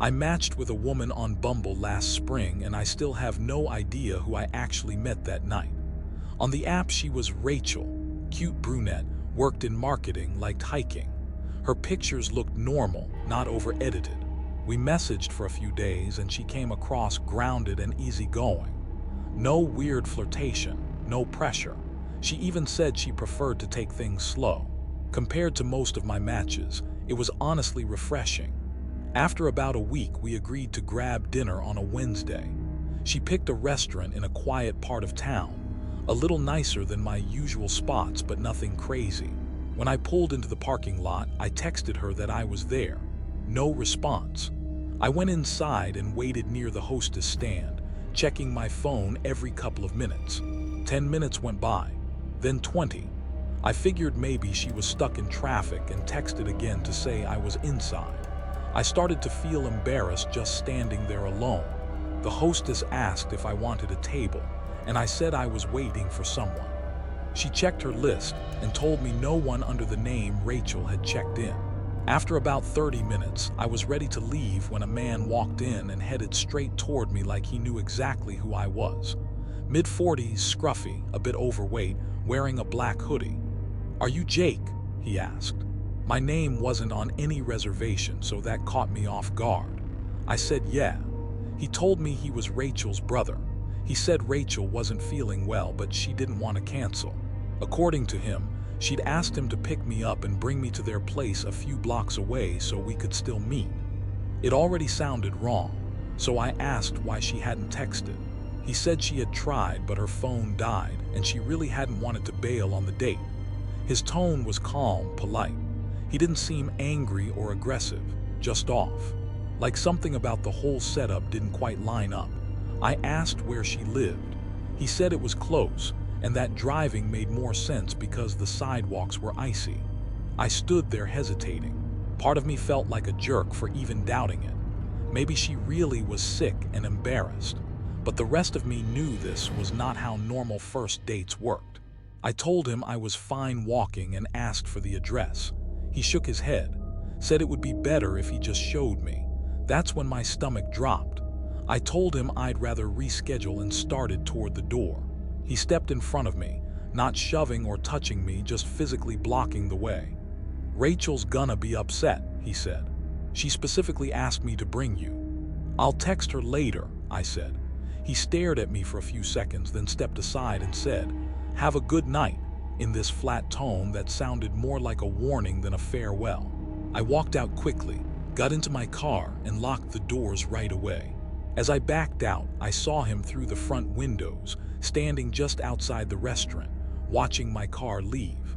I matched with a woman on Bumble last spring, and I still have no idea who I actually met that night. On the app, she was Rachel, cute brunette, worked in marketing, liked hiking. Her pictures looked normal, not over-edited. We messaged for a few days, and she came across grounded and easygoing. No weird flirtation, no pressure. She even said she preferred to take things slow. Compared to most of my matches, it was honestly refreshing. After about a week, we agreed to grab dinner on a Wednesday. She picked a restaurant in a quiet part of town, a little nicer than my usual spots, but nothing crazy. When I pulled into the parking lot, I texted her that I was there. No response. I went inside and waited near the hostess stand, checking my phone every couple of minutes. 10 minutes went by, then 20. I figured maybe she was stuck in traffic and texted again to say I was inside. I started to feel embarrassed just standing there alone. The hostess asked if I wanted a table, and I said I was waiting for someone. She checked her list and told me no one under the name Rachel had checked in. After about 30 minutes, I was ready to leave when a man walked in and headed straight toward me like he knew exactly who I was. Mid-40s, scruffy, a bit overweight, wearing a black hoodie. "Are you Jake?" he asked. My name wasn't on any reservation, so that caught me off guard. I said yeah. He told me he was Rachel's brother. He said Rachel wasn't feeling well, but she didn't want to cancel. According to him, she'd asked him to pick me up and bring me to their place a few blocks away so we could still meet. It already sounded wrong, so I asked why she hadn't texted. He said she had tried, but her phone died, and she really hadn't wanted to bail on the date. His tone was calm, polite. He didn't seem angry or aggressive, just off. Like something about the whole setup didn't quite line up. I asked where she lived. He said it was close, and that driving made more sense because the sidewalks were icy. I stood there hesitating. Part of me felt like a jerk for even doubting it. Maybe she really was sick and embarrassed. But the rest of me knew this was not how normal first dates worked. I told him I was fine walking and asked for the address. He shook his head, said it would be better if he just showed me. That's when my stomach dropped. I told him I'd rather reschedule and started toward the door. He stepped in front of me, not shoving or touching me, just physically blocking the way. "Rachel's gonna be upset," he said. "She specifically asked me to bring you." "I'll text her later," I said. He stared at me for a few seconds, then stepped aside and said, "Have a good night," in this flat tone that sounded more like a warning than a farewell. I walked out quickly, got into my car, and locked the doors right away. As I backed out, I saw him through the front windows, standing just outside the restaurant, watching my car leave.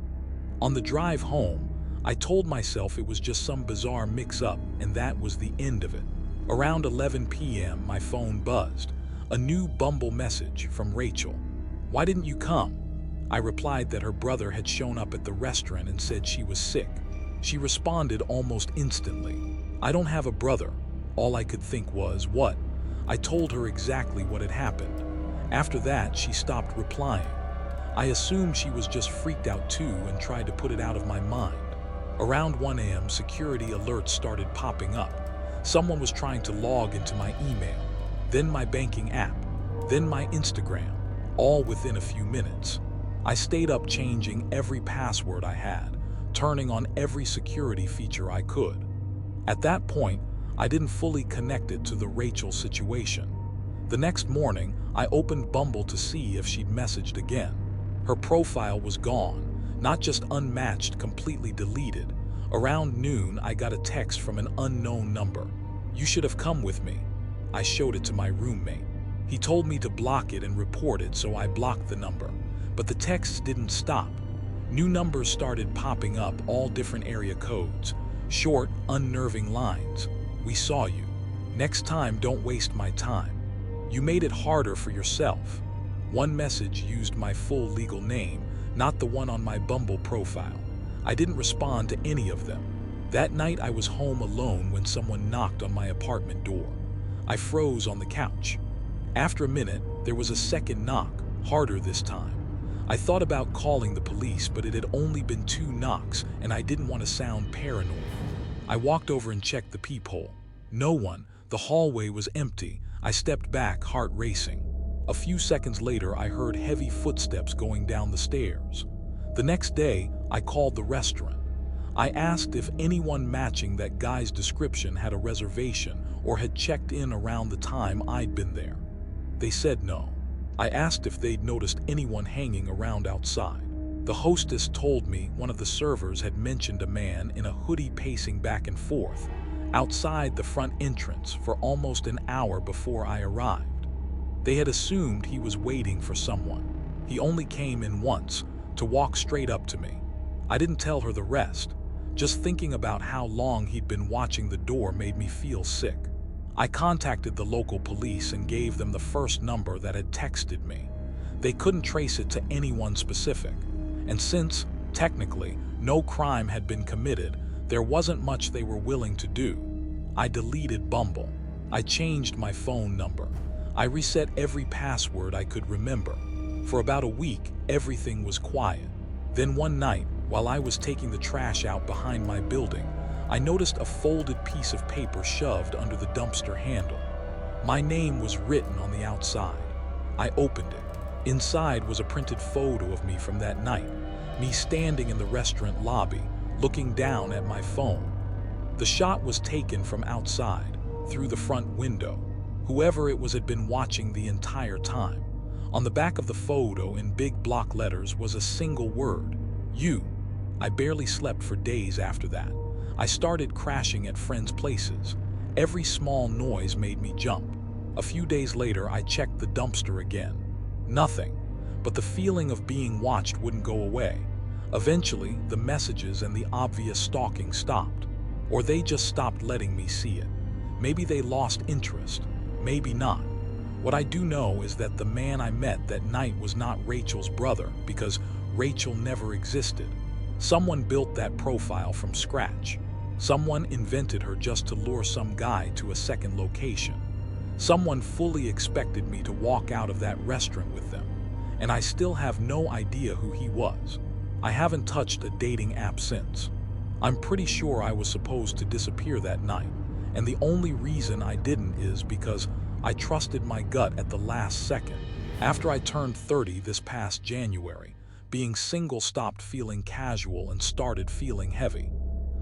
On the drive home, I told myself it was just some bizarre mix-up, and that was the end of it. Around 11 p.m., my phone buzzed. A new Bumble message from Rachel. "Why didn't you come?" I replied that her brother had shown up at the restaurant and said she was sick. She responded almost instantly. "I don't have a brother." All I could think was, what? I told her exactly what had happened. After that, she stopped replying. I assumed she was just freaked out too and tried to put it out of my mind. Around 1 a.m., security alerts started popping up. Someone was trying to log into my email, then my banking app, then my Instagram, all within a few minutes. I stayed up changing every password I had, turning on every security feature I could. At that point, I didn't fully connect it to the Rachel situation. The next morning, I opened Bumble to see if she'd messaged again. Her profile was gone, not just unmatched, completely deleted. Around noon, I got a text from an unknown number. "You should have come with me." I showed it to my roommate. He told me to block it and report it, so I blocked the number. But the texts didn't stop. New numbers started popping up, all different area codes. Short, unnerving lines. "We saw you. Next time, don't waste my time. You made it harder for yourself." One message used my full legal name, not the one on my Bumble profile. I didn't respond to any of them. That night I was home alone when someone knocked on my apartment door. I froze on the couch. After a minute, there was a second knock, harder this time. I thought about calling the police, but it had only been 2 knocks, and I didn't want to sound paranoid. I walked over and checked the peephole. No one, The hallway was empty. I stepped back, heart racing. A few seconds later, I heard heavy footsteps going down the stairs. The next day, I called the restaurant. I asked if anyone matching that guy's description had a reservation or had checked in around the time I'd been there. They said no. I asked if they'd noticed anyone hanging around outside. The hostess told me one of the servers had mentioned a man in a hoodie pacing back and forth outside the front entrance for almost an hour before I arrived. They had assumed he was waiting for someone. He only came in once, to walk straight up to me. I didn't tell her the rest. Just thinking about how long he'd been watching the door made me feel sick. I contacted the local police and gave them the first number that had texted me. They couldn't trace it to anyone specific. And since, technically, no crime had been committed, there wasn't much they were willing to do. I deleted Bumble. I changed my phone number. I reset every password I could remember. For about a week, everything was quiet. Then one night, while I was taking the trash out behind my building, I noticed a folded piece of paper shoved under the dumpster handle. My name was written on the outside. I opened it. Inside was a printed photo of me from that night, me standing in the restaurant lobby, looking down at my phone. The shot was taken from outside, through the front window. Whoever it was had been watching the entire time. On the back of the photo in big block letters was a single word, you. I barely slept for days after that. I started crashing at friends' places. Every small noise made me jump. A few days later, I checked the dumpster again. Nothing, but the feeling of being watched wouldn't go away. Eventually, the messages and the obvious stalking stopped. Or they just stopped letting me see it. Maybe they lost interest, maybe not. What I do know is that the man I met that night was not Rachel's brother, because Rachel never existed. Someone built that profile from scratch. Someone invented her just to lure some guy to a second location. Someone fully expected me to walk out of that restaurant with them, and I still have no idea who he was. I haven't touched a dating app since. I'm pretty sure I was supposed to disappear that night, and the only reason I didn't is because I trusted my gut at the last second. After I turned 30 this past January, being single stopped feeling casual and started feeling heavy.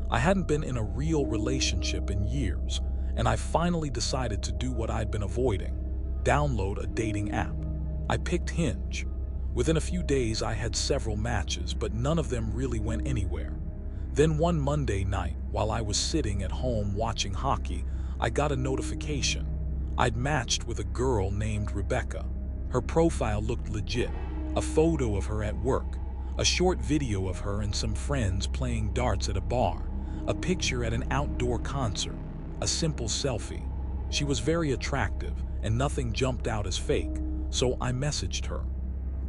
I hadn't been in a real relationship in years, and I finally decided to do what I'd been avoiding: download a dating app. I picked Hinge. Within a few days, I had several matches, but none of them really went anywhere. Then one Monday night, while I was sitting at home watching hockey, I got a notification. I'd matched with a girl named Rebecca. Her profile looked legit. A photo of her at work, a short video of her and some friends playing darts at a bar, a picture at an outdoor concert, a simple selfie. She was very attractive and nothing jumped out as fake, so I messaged her.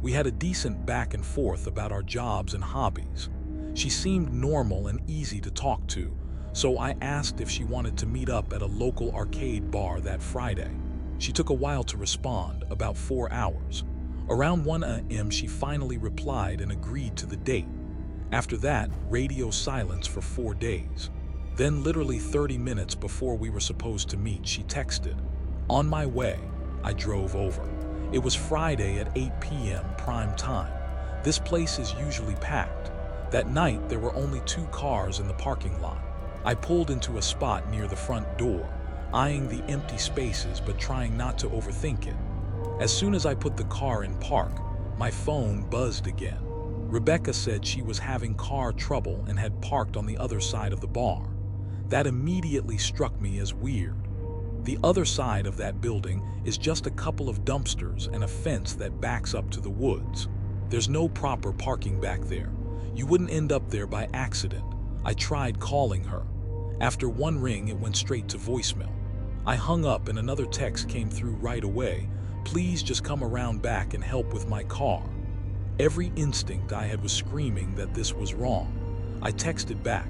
We had a decent back and forth about our jobs and hobbies. She seemed normal and easy to talk to, so I asked if she wanted to meet up at a local arcade bar that Friday. She took a while to respond, about 4 hours. Around 1 a.m. she finally replied and agreed to the date. After that, radio silence for 4 days. Then literally 30 minutes before we were supposed to meet, she texted. On my way, I drove over. It was Friday at 8 p.m. prime time. This place is usually packed. That night, there were only 2 cars in the parking lot. I pulled into a spot near the front door, eyeing the empty spaces but trying not to overthink it. As soon as I put the car in park, my phone buzzed again. Rebecca said she was having car trouble and had parked on the other side of the bar. That immediately struck me as weird. The other side of that building is just a couple of dumpsters and a fence that backs up to the woods. There's no proper parking back there. You wouldn't end up there by accident. I tried calling her. After 1 ring, it went straight to voicemail. I hung up and another text came through right away. Please just come around back and help with my car. Every instinct I had was screaming that this was wrong. I texted back,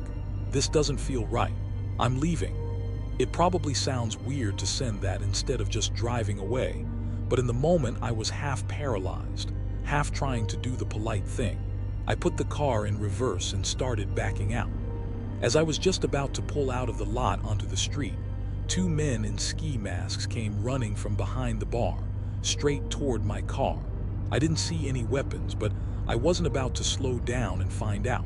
this doesn't feel right. I'm leaving. It probably sounds weird to send that instead of just driving away, but in the moment I was half paralyzed, half trying to do the polite thing. I put the car in reverse and started backing out. As I was just about to pull out of the lot onto the street, Two men in ski masks came running from behind the bar, straight toward my car. I didn't see any weapons, but I wasn't about to slow down and find out.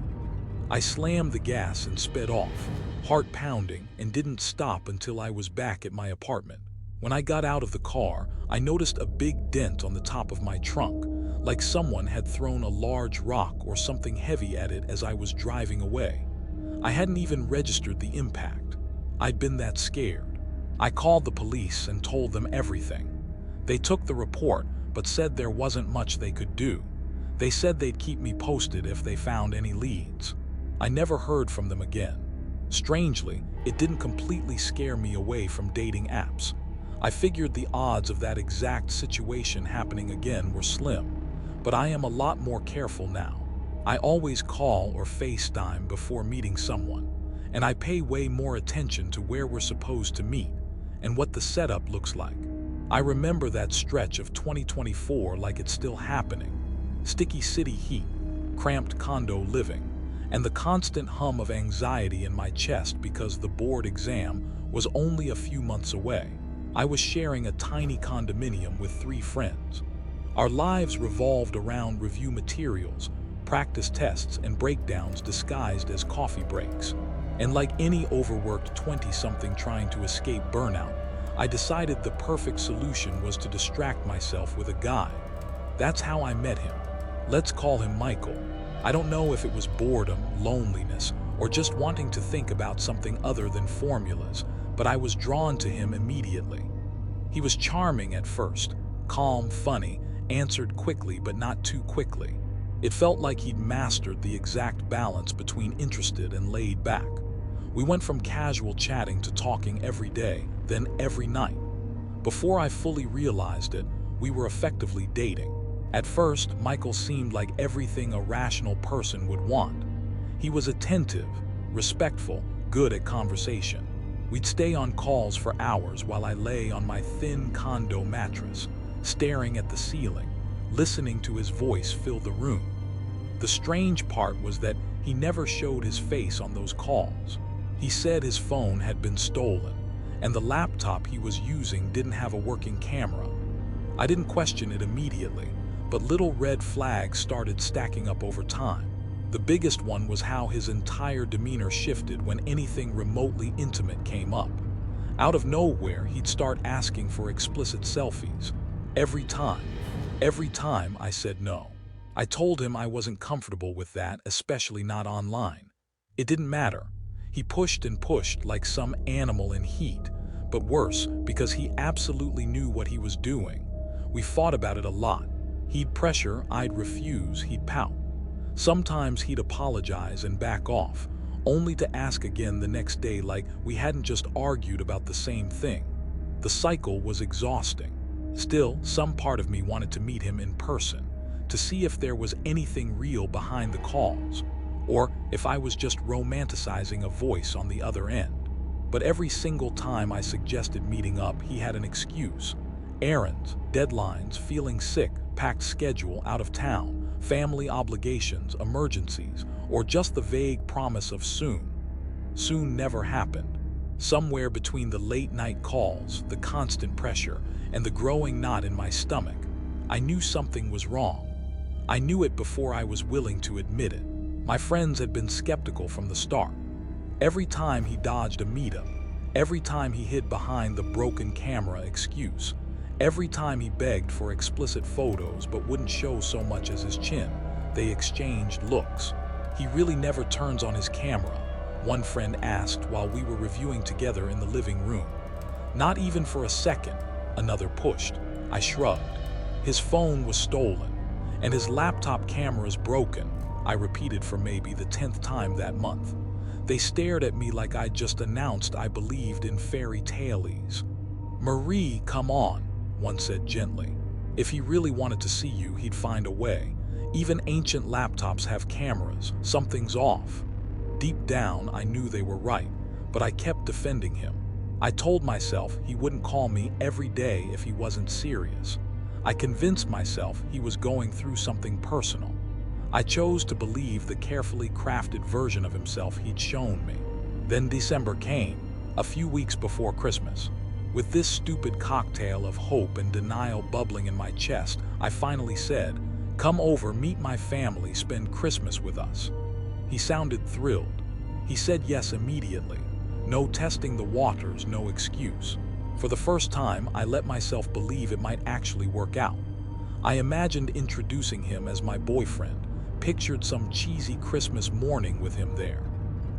I slammed the gas and sped off, heart pounding, and didn't stop until I was back at my apartment. When I got out of the car, I noticed a big dent on the top of my trunk, like someone had thrown a large rock or something heavy at it as I was driving away. I hadn't even registered the impact. I'd been that scared. I called the police and told them everything. They took the report, but said there wasn't much they could do. They said they'd keep me posted if they found any leads. I never heard from them again. Strangely, it didn't completely scare me away from dating apps. I figured the odds of that exact situation happening again were slim, but I am a lot more careful now. I always call or FaceTime before meeting someone, and I pay way more attention to where we're supposed to meet and what the setup looks like. I remember that stretch of 2024 like it's still happening. Sticky city heat, cramped condo living, and the constant hum of anxiety in my chest because the board exam was only a few months away. I was sharing a tiny condominium with 3 friends. Our lives revolved around review materials, practice tests, and breakdowns disguised as coffee breaks. And like any overworked 20-something trying to escape burnout, I decided the perfect solution was to distract myself with a guy. That's how I met him. Let's call him Michael. I don't know if it was boredom, loneliness, or just wanting to think about something other than formulas, but I was drawn to him immediately. He was charming at first, calm, funny, answered quickly but not too quickly. It felt like he'd mastered the exact balance between interested and laid back. We went from casual chatting to talking every day, then every night. Before I fully realized it, we were effectively dating. At first, Michael seemed like everything a rational person would want. He was attentive, respectful, good at conversation. We'd stay on calls for hours while I lay on my thin condo mattress, staring at the ceiling, listening to his voice fill the room. The strange part was that he never showed his face on those calls. He said his phone had been stolen, and the laptop he was using didn't have a working camera. I didn't question it immediately, but little red flags started stacking up over time. The biggest one was how his entire demeanor shifted when anything remotely intimate came up. Out of nowhere, he'd start asking for explicit selfies. Every time I said no. I told him I wasn't comfortable with that, especially not online. It didn't matter. He pushed and pushed like some animal in heat, but worse, because he absolutely knew what he was doing. We fought about it a lot. He'd pressure, I'd refuse, he'd pout. Sometimes he'd apologize and back off, only to ask again the next day like we hadn't just argued about the same thing. The cycle was exhausting. Still, some part of me wanted to meet him in person, to see if there was anything real behind the calls, or if I was just romanticizing a voice on the other end. But every single time I suggested meeting up, he had an excuse. Errands, deadlines, feeling sick, packed schedule, out of town, family obligations, emergencies, or just the vague promise of soon. Soon never happened. Somewhere between the late-night calls, the constant pressure, and the growing knot in my stomach, I knew something was wrong. I knew it before I was willing to admit it. My friends had been skeptical from the start. Every time he dodged a meetup, every time he hid behind the broken camera excuse, every time he begged for explicit photos but wouldn't show so much as his chin, they exchanged looks. "He really never turns on his camera?" one friend asked while we were reviewing together in the living room. "Not even for a second," another pushed. I shrugged. "His phone was stolen, and his laptop camera is broken," I repeated for maybe the 10th time that month. They stared at me like I'd just announced I believed in fairy tales. "Marie, come on," one said gently. "If he really wanted to see you, he'd find a way. Even ancient laptops have cameras. Something's off." Deep down, I knew they were right, but I kept defending him. I told myself he wouldn't call me every day if he wasn't serious. I convinced myself he was going through something personal. I chose to believe the carefully crafted version of himself he'd shown me. Then December came, a few weeks before Christmas. With this stupid cocktail of hope and denial bubbling in my chest, I finally said, "Come over, meet my family, spend Christmas with us." He sounded thrilled. He said yes immediately. No testing the waters, no excuse. For the first time, I let myself believe it might actually work out. I imagined introducing him as my boyfriend, pictured some cheesy Christmas morning with him there.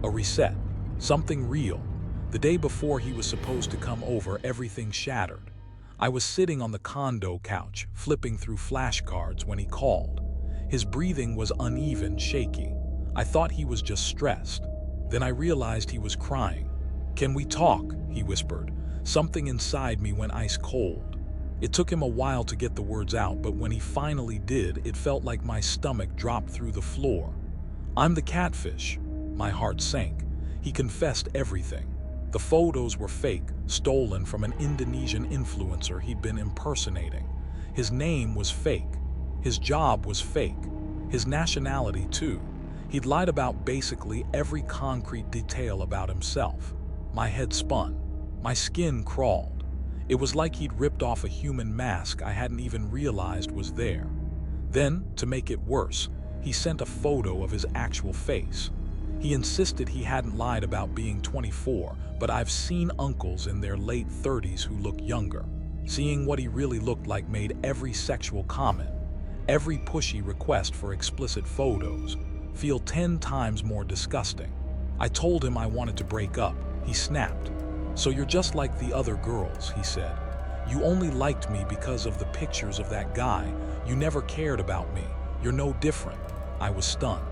A reset, something real. The day before he was supposed to come over, everything shattered. I was sitting on the condo couch, flipping through flashcards when he called. His breathing was uneven, shaky. I thought he was just stressed. Then I realized he was crying. "Can we talk?" he whispered. Something inside me went ice cold. It took him a while to get the words out, but when he finally did, it felt like my stomach dropped through the floor. "I'm the Catfish." My heart sank. He confessed everything. The photos were fake, stolen from an Indonesian influencer he'd been impersonating. His name was fake. His job was fake. His nationality, too. He'd lied about basically every concrete detail about himself. My head spun. My skin crawled. It was like he'd ripped off a human mask I hadn't even realized was there. Then, to make it worse, he sent a photo of his actual face. He insisted he hadn't lied about being 24, but I've seen uncles in their late 30s who look younger. Seeing what he really looked like made every sexual comment, every pushy request for explicit photos, feel 10 times more disgusting. I told him I wanted to break up. He snapped. "So you're just like the other girls," he said. "You only liked me because of the pictures of that guy. You never cared about me. You're no different." I was stunned.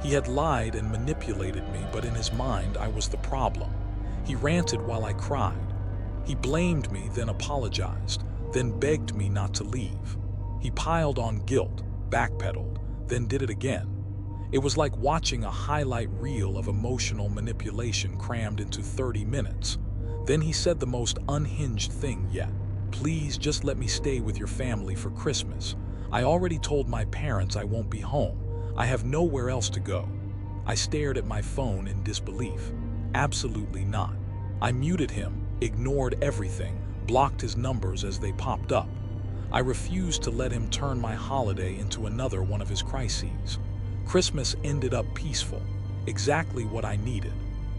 He had lied and manipulated me, but in his mind, I was the problem. He ranted while I cried. He blamed me, then apologized, then begged me not to leave. He piled on guilt, backpedaled, then did it again. It was like watching a highlight reel of emotional manipulation crammed into 30 minutes. Then he said the most unhinged thing yet. "Please just let me stay with your family for Christmas. I already told my parents I won't be home. I have nowhere else to go." I stared at my phone in disbelief. Absolutely not. I muted him, ignored everything, blocked his numbers as they popped up. I refused to let him turn my holiday into another one of his crises. Christmas ended up peaceful, exactly what I needed.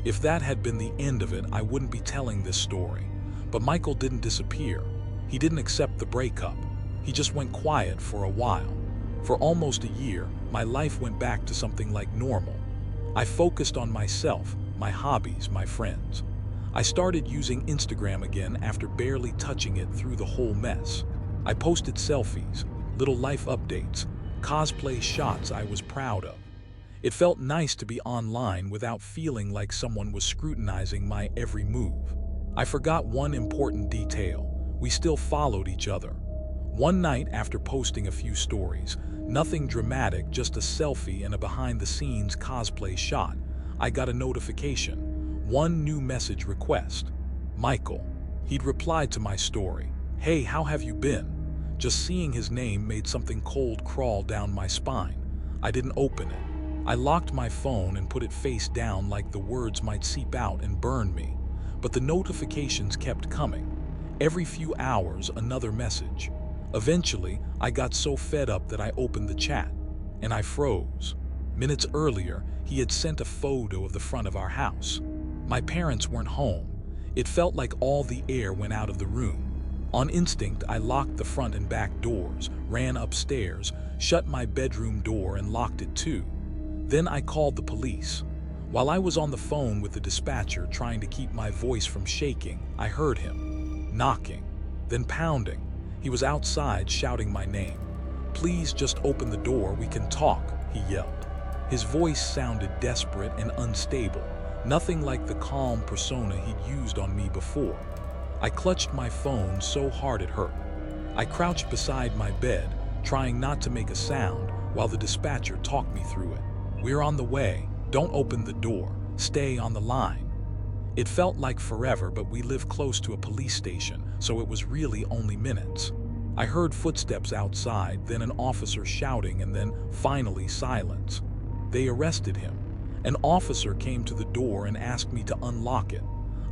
If that had been the end of it, I wouldn't be telling this story. But Michael didn't disappear. He didn't accept the breakup. He just went quiet for a while. For almost a year, my life went back to something like normal. I focused on myself, my hobbies, my friends. I started using Instagram again after barely touching it through the whole mess. I posted selfies, little life updates, cosplay shots I was proud of. It felt nice to be online without feeling like someone was scrutinizing my every move. I forgot one important detail. We still followed each other. One night after posting a few stories, nothing dramatic, just a selfie and a behind-the-scenes cosplay shot, I got a notification. One new message request. Michael. He'd replied to my story. "Hey, how have you been?" Just seeing his name made something cold crawl down my spine. I didn't open it. I locked my phone and put it face down like the words might seep out and burn me. But the notifications kept coming. Every few hours, another message. Eventually, I got so fed up that I opened the chat, and I froze. Minutes earlier, he had sent a photo of the front of our house. My parents weren't home. It felt like all the air went out of the room. On instinct, I locked the front and back doors, ran upstairs, shut my bedroom door and locked it too. Then I called the police. While I was on the phone with the dispatcher trying to keep my voice from shaking, I heard him. Knocking, then pounding. He was outside shouting my name. "Please just open the door, we can talk," he yelled. His voice sounded desperate and unstable, nothing like the calm persona he'd used on me before. I clutched my phone so hard it hurt. I crouched beside my bed, trying not to make a sound, while the dispatcher talked me through it. "We're on the way. Don't open the door. Stay on the line." It felt like forever, but we live close to a police station, so it was really only minutes. I heard footsteps outside, then an officer shouting, and then, finally, silence. They arrested him. An officer came to the door and asked me to unlock it.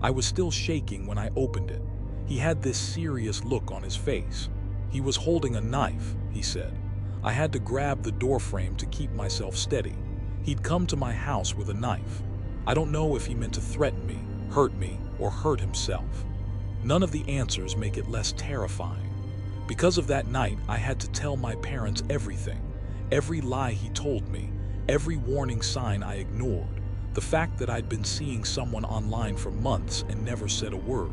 I was still shaking when I opened it. He had this serious look on his face. He was holding a knife, he said. I had to grab the doorframe to keep myself steady. He'd come to my house with a knife. I don't know if he meant to threaten me, or hurt himself. None of the answers make it less terrifying. Because of that night, I had to tell my parents everything. Every lie he told me, every warning sign I ignored, the fact that I'd been seeing someone online for months and never said a word.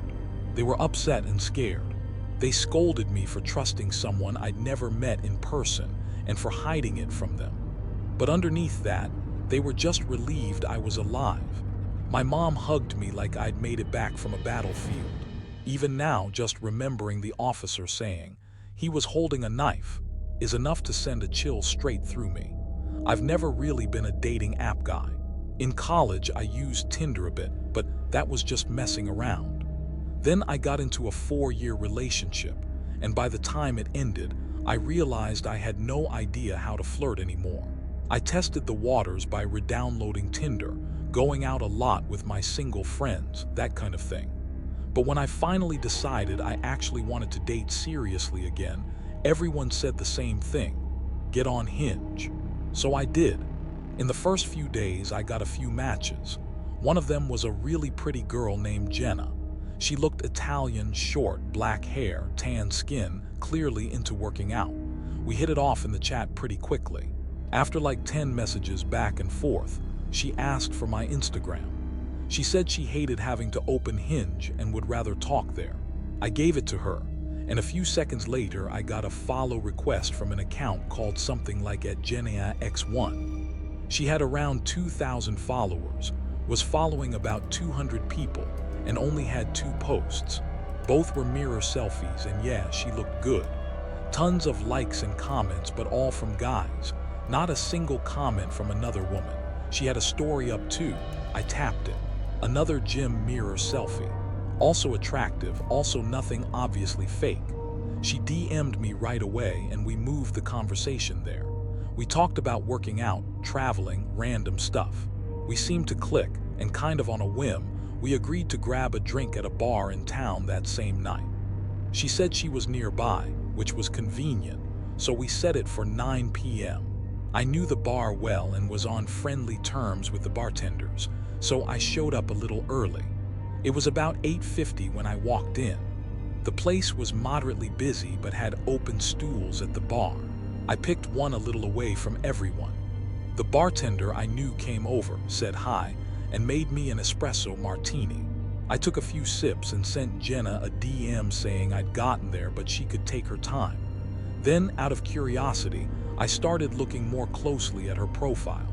They were upset and scared. They scolded me for trusting someone I'd never met in person and for hiding it from them. But underneath that, they were just relieved I was alive. My mom hugged me like I'd made it back from a battlefield. Even now, just remembering the officer saying, "He was holding a knife," is enough to send a chill straight through me. I've never really been a dating app guy. In college, I used Tinder a bit, but that was just messing around. Then I got into a 4-year relationship, and by the time it ended, I realized I had no idea how to flirt anymore. I tested the waters by re-downloading Tinder, going out a lot with my single friends, that kind of thing. But when I finally decided I actually wanted to date seriously again, everyone said the same thing: get on Hinge. So I did. In the first few days, I got a few matches. One of them was a really pretty girl named Jenna. She looked Italian, short, black hair, tan skin, clearly into working out. We hit it off in the chat pretty quickly. After like 10 messages back and forth, she asked for my Instagram. She said she hated having to open Hinge and would rather talk there. I gave it to her, and a few seconds later I got a follow request from an account called something like @JennaX1. She had around 2,000 followers, was following about 200 people, and only had 2 posts. Both were mirror selfies, and yeah, she looked good. Tons of likes and comments, but all from guys. Not a single comment from another woman. She had a story up too. I tapped it. Another gym mirror selfie. Also attractive, also nothing obviously fake. She DM'd me right away and we moved the conversation there. We talked about working out, traveling, random stuff. We seemed to click, and kind of on a whim, we agreed to grab a drink at a bar in town that same night. She said she was nearby, which was convenient, so we set it for 9 p.m. I knew the bar well and was on friendly terms with the bartenders, so I showed up a little early. It was about 8:50 when I walked in. The place was moderately busy but had open stools at the bar. I picked one a little away from everyone. The bartender I knew came over, said hi, and made me an espresso martini. I took a few sips and sent Jenna a DM saying I'd gotten there but she could take her time. Then, out of curiosity, I started looking more closely at her profile.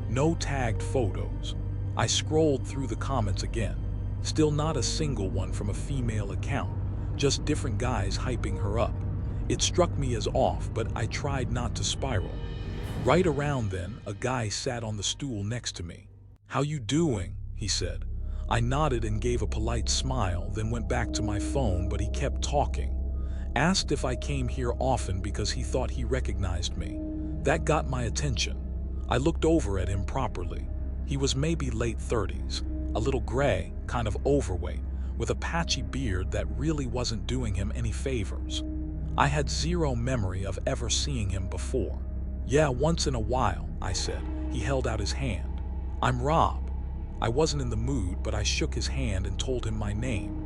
No tagged photos. I scrolled through the comments again. Still not a single one from a female account, just different guys hyping her up. It struck me as off, but I tried not to spiral. Right around then, a guy sat on the stool next to me. "How you doing?" he said. I nodded and gave a polite smile, then went back to my phone, but he kept talking. Asked if I came here often because he thought he recognized me. That got my attention. I looked over at him properly. He was maybe late 30s, a little gray, kind of overweight, with a patchy beard that really wasn't doing him any favors. I had zero memory of ever seeing him before. "Yeah, once in a while," I said. He held out his hand. "I'm Rob." I wasn't in the mood, but I shook his hand and told him my name.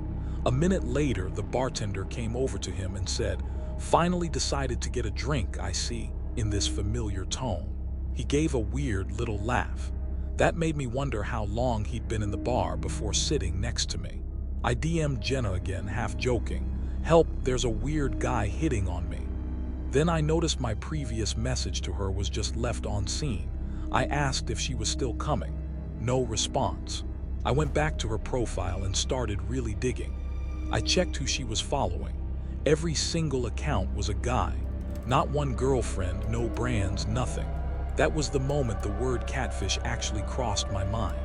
A minute later, the bartender came over to him and said, "Finally decided to get a drink, I see," in this familiar tone. He gave a weird little laugh. That made me wonder how long he'd been in the bar before sitting next to me. I DM'd Jenna again, half joking. "Help, there's a weird guy hitting on me." Then I noticed my previous message to her was just left on scene. I asked if she was still coming. No response. I went back to her profile and started really digging. I checked who she was following. Every single account was a guy. Not one girlfriend, no brands, nothing. That was the moment the word catfish actually crossed my mind.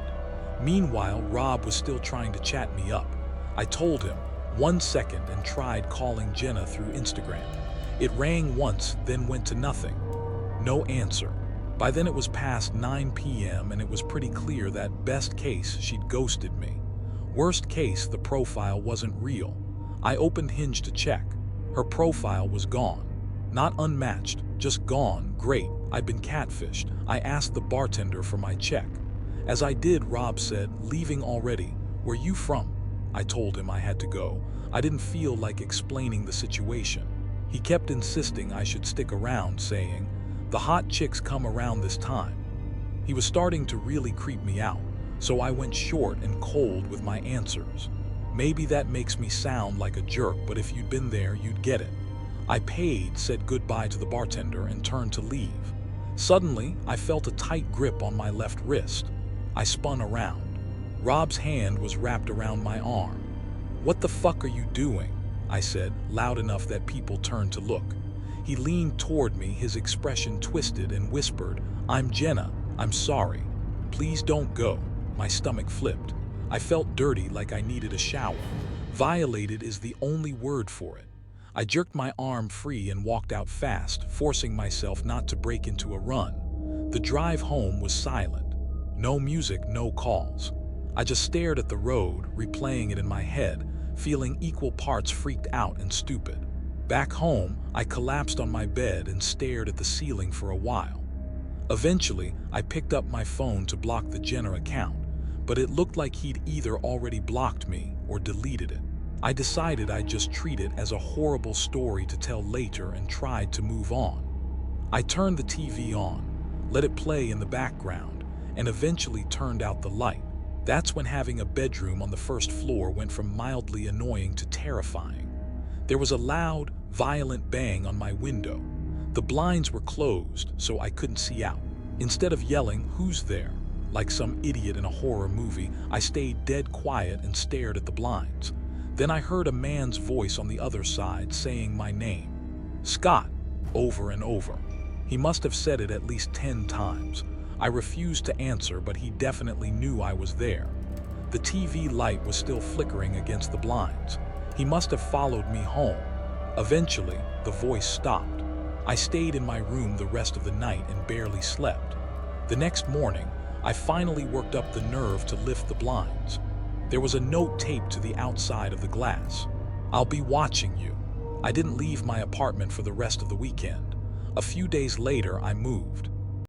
Meanwhile, Rob was still trying to chat me up. I told him, 1 second, and tried calling Jenna through Instagram. It rang once, then went to nothing. No answer. By then it was past 9 p.m. and it was pretty clear that best case she'd ghosted me. Worst case, the profile wasn't real. I opened Hinge to check. Her profile was gone. Not unmatched, just gone. Great, I'd been catfished. I asked the bartender for my check. As I did, Rob said, "Leaving already? Where you from?" I told him I had to go. I didn't feel like explaining the situation. He kept insisting I should stick around, saying, "The hot chicks come around this time." He was starting to really creep me out, so I went short and cold with my answers. Maybe that makes me sound like a jerk, but if you'd been there, you'd get it. I paid, said goodbye to the bartender, and turned to leave. Suddenly, I felt a tight grip on my left wrist. I spun around. Rob's hand was wrapped around my arm. "What the fuck are you doing?" I said, loud enough that people turned to look. He leaned toward me, his expression twisted, and whispered, "I'm Jenna. I'm sorry. Please don't go." My stomach flipped. I felt dirty, like I needed a shower. Violated is the only word for it. I jerked my arm free and walked out fast, forcing myself not to break into a run. The drive home was silent. No music, no calls. I just stared at the road, replaying it in my head, feeling equal parts freaked out and stupid. Back home, I collapsed on my bed and stared at the ceiling for a while. Eventually, I picked up my phone to block the Jenner account, but it looked like he'd either already blocked me or deleted it. I decided I'd just treat it as a horrible story to tell later and tried to move on. I turned the TV on, let it play in the background, and eventually turned out the light. That's when having a bedroom on the first floor went from mildly annoying to terrifying. There was a loud, violent bang on my window. The blinds were closed, so I couldn't see out. Instead of yelling, "Who's there?" like some idiot in a horror movie, I stayed dead quiet and stared at the blinds. Then I heard a man's voice on the other side saying my name. "Scott," over and over. He must have said it at least 10 times. I refused to answer, but he definitely knew I was there. The TV light was still flickering against the blinds. He must have followed me home. Eventually, the voice stopped. I stayed in my room the rest of the night and barely slept. The next morning, I finally worked up the nerve to lift the blinds. There was a note taped to the outside of the glass. "I'll be watching you." I didn't leave my apartment for the rest of the weekend. A few days later, I moved.